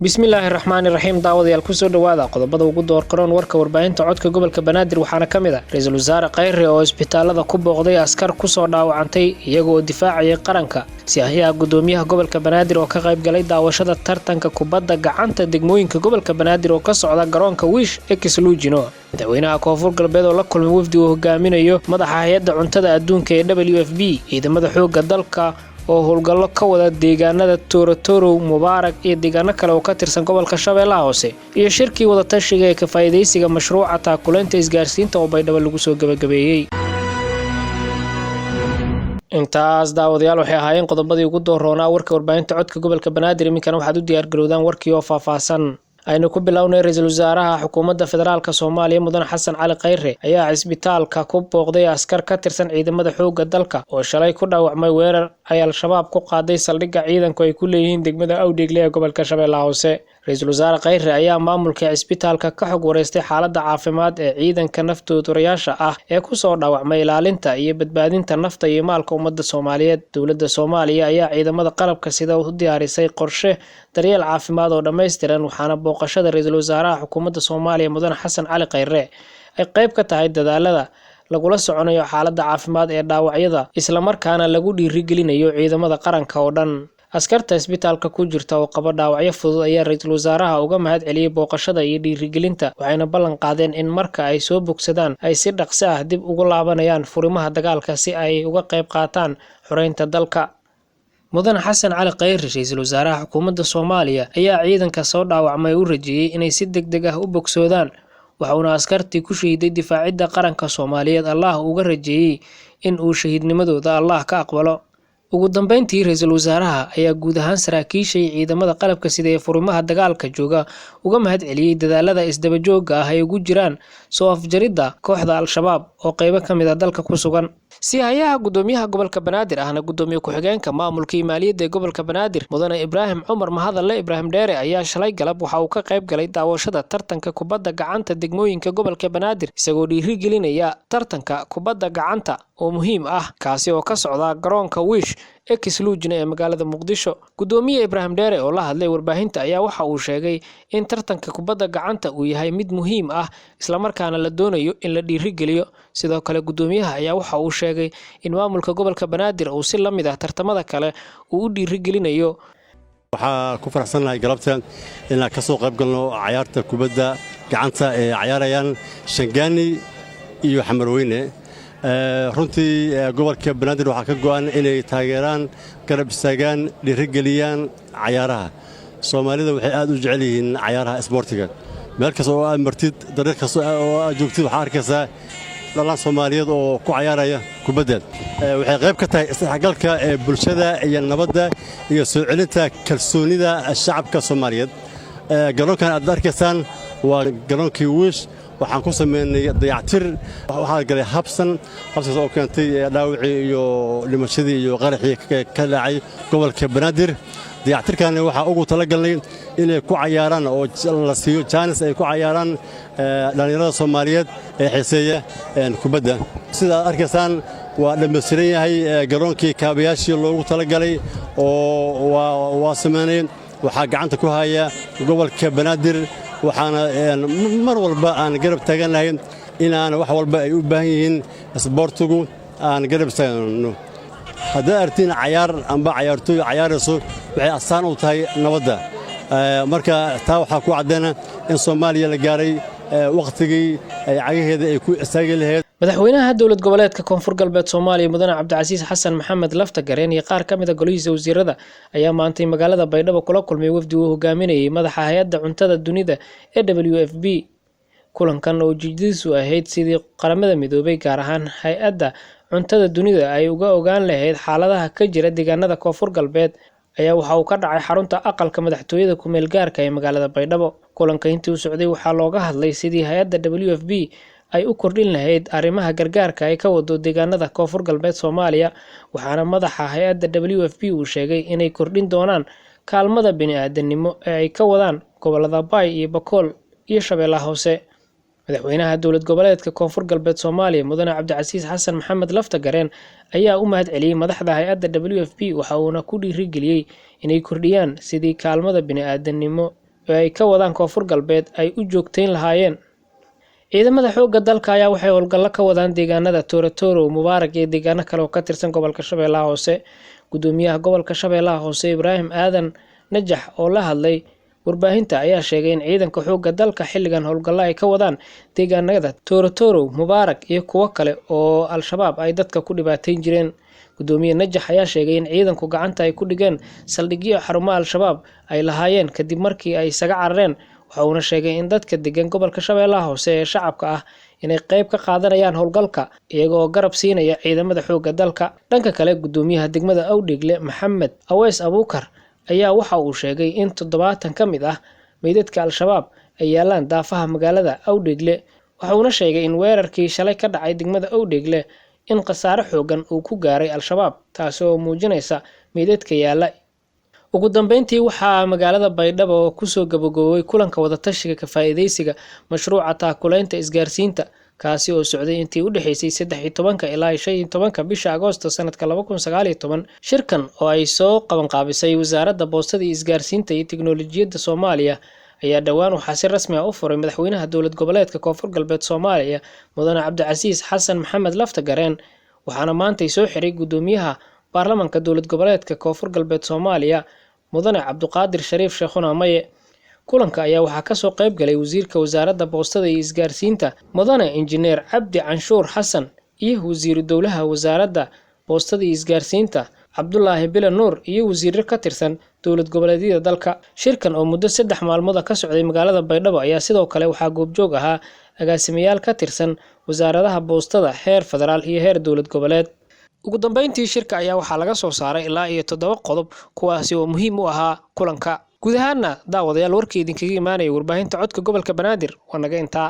bismillaahi raxmaani raxiim daawadayaal ku soo dhawaada qodobada ugu door qaroon warka warbaahinta codka gobolka Banaadir waxaana kamid ah ra'iisul wasaare Khayre oo isbitaalada ku booqday askar ku soo dhaawacantay iyagoo difaacayay qaranka siyaaxiyaha gudoomiyaha gobolka Banaadir oo ka qayb galay daawashada tartanka kubadda gacanta degmooyinka gobolka Banaadir oo ka socda garoonka Wish ee Kisluujino madaxweynaha Koonfur Galbeed oo la kulmay wafdi uu hogaaminayo madaxa hay'adda cuntada adduunka ee WFP ciidamada xoogga dalka oo howlgallo ka wada deegaanada Torotoro Mubarak iyo deegaano kale oo ka tirsan gobolka Shabeellaha Hoose iyo shirkii wada tashiga ee ka faa'iideysiga mashruuca taakuleynta isgaarsiinta oo Baydhabo lagu soo gabagabeeyay intaas daawadayaal waxay ahaayeen qodobadii ugu dooroonaa warka warbaahinta codka gobolka Banaadir iminkana waxaad u diyaar garowdaan warkii oo faahfaahsan aynu ku bilownay ra'iisul wasaaraha xukuumadda federaalka Soomaaliya Mudane Xasan Cali Khayre ayaa isbitaalka ku booqday askar ka tirsan ciidamada xoogga dalka oo shalay ku dhaawacmay weerar ay al-shabaab ku qaaday saldhigga ciidanku ay ku leeyihiin degmada Awdheegle ee gobolka Shabeellaha Hoose ra'iisul wasaare Khayre ayaa maamulka isbitaalka ka xog wareystay xaaladda caafimaad ee ciidanka naftoodayaasha ah ee ku soo dhaawacmay ilaalinta iyo badbaadinta nafta iyo maalka ummadda Soomaaliyeed dawladda Soomaaliya ayaa ciidamada qalabka sida u diyaarisay qorshe daryeel caafimaad oo dhameystiran waxaana booqashada ra'iisul wasaaraha xukuumadda Soomaaliya Mudane Xasan Cali Khayre ay qayb ka tahay dadaalada lagula soconayo xaaladda caafimaad ee dhaawacyada isla markaana lagu dhiirigelinayo ciidamada qaranka oo dhan askarta isbitaalka ku jirta oo qaba dhaawacyo fudud ayaa ra'iisul wasaaraha uga mahad celiyay booqashada iyo dhiirigelinta waxayna ballan qaadeen in marka ay soo bogsadaan ay si dhaqso ah dib ugu laabanayaan furimaha dagaalka si ay uga qayb qaataan xoreynta dalka Mudane Xasan Cali Khayre ra'iisul wasaaraha xukuumadda Soomaaliya ayaa ciidanka soo dhaawacmay u rajeeyay inay si degdeg ah u bogsoodaan waxaana askartii ku shahiiday difaacidda qaranka Soomaaliyeed Allah uga rajeeyay in uu shahiidnimadooda Allah ka aqbalo ugu dambeyntii ra'iisul wasaaraha ayaa guud ahaan saraakiisha ciidamada qalabka sida ee furimaha dagaalka jooga uga mahad celiyay dadaalada isdaba joogga ah ay ugu jiraan soo afjaridda kooxda al-shabaab oo qaybo kamid ah dalka ku sugan siyaaxiyaha gudoomiyaha gobolka Banaadir ahna gudoomiye ku-xigeenka maamulka maaliyadda ee gobolka Banaadir Mudane Ibraahim Cumar Mahadalle Ibraahim Dheere ayaa shalay galab waxa uu ka qayb galay daawashada tartanka kubadda gacanta degmooyinka gobolka Banaadir isagoo dhiirigelinaya tartanka kubadda gacanta oo muhiim ah kaasi oo ka socda garoonka Wish ee Kisluujino ee magaalada Muqdisho gudoomiye Ibraahim Dheere oo la hadlay warbaahinta ayaa waxa uu sheegay in tartanka kubadda gacanta uu yahay mid muhiim ah isla markaana la doonayo in la dhiirigeliyo sidoo kale gudoomiyaha ayaa waxa uu sheegay in maamulka gobolka Banaadir uu si lamid ah tartamada kale uu u dhiirigelinayo waxa ku faraxsanahay galabta in ka soo qayb galno ciyaarta kubadda gacanta ee ciyaarayaan Shangaani iyo Xamarweyne runtii gobolka Banaadir waxa ka go'an inay taageeraan garab istaagaan dhiirigeliyaan ciyaaraha Soomaalida waxay aad u jecel yihiin ciyaaraha isboortiga meel kasta oo aad martid dariiq kasta oo aad joogtid waxa arkaysaa dhalaan Soomaaliyeed oo ku ciyaaraya kubadda waxay qayb ka tahay isdhexgalka bulshada iyo nabadda iyo soo celinta kalsoonida shacabka Soomaaliyeed garoonkan aad arkaysaan waa garoonkii Wish waxaan ku sameynay dayactir waxa galay habsan oo keentay dhaawacii iyo dhimashadii iyo qaraxii ka dhacay gobolka Banaadir dayactirkan waxa ugu talagalnay inay ku ciyaaraan oo la siiyo chance ay ku ciyaaraan dhalinyarada Soomaaliyeed ee xiiseeya kubadda sida arkaysaan waa dhameystiran yahay garoonkii kaabayaashii loogu talagalay oo waa sameynay waxa gacanta ku haya gobolka Banaadir waxaana mar walba aan garab taaganahay in aan wax walba ay u baahan yihiin isboortigu aan garab taagno haddii artiin ciyaar amba ciyaartoy ciyaarayso waxay astaan u tahay nabadda marka taa waxa ku cadeena in Soomaaliya la gaaray waqtigii ay cagaheeda ay ku istaagi lahayd madaxweynaha dawlad goboleedka Koonfur Galbeed Soomaaliya Mudane Cabdicasiis Xasan Maxamed Laftagareen iyo qaar kamid ah golihiisa wasiirada ayaa maantay magaalada Baydhabo kula kulmay wafdi uu hogaaminayay madaxa hay'adda cuntada dunida ee WFP kulankan oo ujeedadiisu ahayd sidii qaramada midoobay gaar ahaan hay'adda cuntada dunida ay uga ogaan lahayd xaaladaha ka jira deegaanada Koonfur Galbeed ayaa waxa uu ka dhacay xarunta aqalka madaxtooyada ku meel gaarka ee magaalada Baydhabo kulanka intii uu socday waxa looga hadlay sidii hay'adda WFP ay u kordhin lahayd arrimaha gargaarka ay ka wado deegaanada Koonfur Galbeed Soomaaliya waxaana madaxa hay'adda WFP uu sheegay inay kordhin doonaan kaalmada bini'aadanimo ee ay ka wadaan gobolada Bay iyo Bakool iyo Shabeellaha Hoose madaxweynaha dawlad goboleedka Koonfur Galbeed Soomaaliya Mudane Cabdicasiis Xasan Maxamed Laftagareen ayaa u mahad celiyay madaxda hay'adda WFP waxa uuna ku dhiirigeliyay inay kordhiyaan sidii kaalmada bini'aadanimo oo ay ka wadaan koonfur galbeed ay u joogtayn lahaayeen. ciidamada xoogga dalka ayaa waxay howlgallo ka wadaan deegaanada Tooratooro, Mubaarak iyo deegaano kale oo ka tirsan gobolka Shabeellaha Hoose. Gudoomiyaha gobolka Shabeellaha Hoose Ibraahim Aadan Najax oo la hadlay warbaahinta ayaa sheegay in ciidanka xoogga dalka xilligan howlgallo ay ka wadaan deegaanada Tooratooro, Mubaarak iyo kuwo kale oo Al-Shabaab ay dadka ku dhibaateyn jireen. Gudoomiye Najax ayaa sheegay in ciidanku gacanta ay ku dhigeen saldhigyo xarumaha Al-Shabaab ay lahaayeen kadib markii ay isaga carareen. waxa uuna sheegay in dadka degan gobolka Shabeellaha Hoose ee shacabka ah inay qayb ka qaadanayaan howlgalka iyagoo garab siinaya ciidamada xoogga dalka. Dhanka kale, gudoomiyaha degmada Awdheegle Maxamed Aweys Abuukar ayaa waxa uu sheegay in 70 ka mid ah meydadka Al-Shabaab ay yaalaan daafaha magaalada Awdheegle. waxa uuna sheegay in weerarkii shalay ka dhacay degmada Awdheegle in khasaare xoogan uu ku gaaray Al-Shabaab, taasoo muujinaysa meydadka yaala. ugu dambeyntii waxaa magaalada Baydhabo ku soo gabagaboway kulanka wada tashiga ka faa'iideysiga mashruuca taakulaynta isgaarsiinta kaasi oo socday intii u dhaxaysay 13 ilaa 15 bisha Agoosto sanadka 2019. shirkan oo ay soo qaban qaabisay wasaaradda boostada iyo isgaarsiinta iyo tiknoolajiyadda Soomaaliya ayaa dhawaan waxaa si rasmi ah u furay madaxweynaha dowlad goboleedka Koonfur Galbeed Soomaaliya Mudane Cabdicasiis Xasan Maxamed Laftagareen, waxaana maanta soo xiray gudoomiyaha baarlamaanka dowlad goboleedka Koonfur Galbeed Soomaaliya Mudane Cabduqaadir Shariif Sheekhouna Maye. kulanka ayaa waxaa ka soo qayb galay wasiirka wasaaradda boostada iyo isgaarsiinta Mudane Injineer Cabdi Canshuur Xasan iyo wasiiru dowlaha wasaaradda boostada iyo isgaarsiinta Cabdullaahi Bila Nuur iyo wasiirro ka tirsan dowlad goboleedyada dalka. shirkan oo muddo 3 maalmood ka socday magaalada Baydhabo ayaa sidoo kale waxaa goobjoog ahaa agaasimayaal ka tirsan wasaaradaha boostada heer federaal iyo heer dowlad goboleed. ugu dambeyntii shirka ayaa waxaa laga soo saaray ilaa iyo 7 qodob kuwaasi oo muhiim u ahaa kulanka. guud ahaanna daawadayaal warkii idinkaga imaanaya warbaahinta codka gobolka Banaadir waa naga intaa.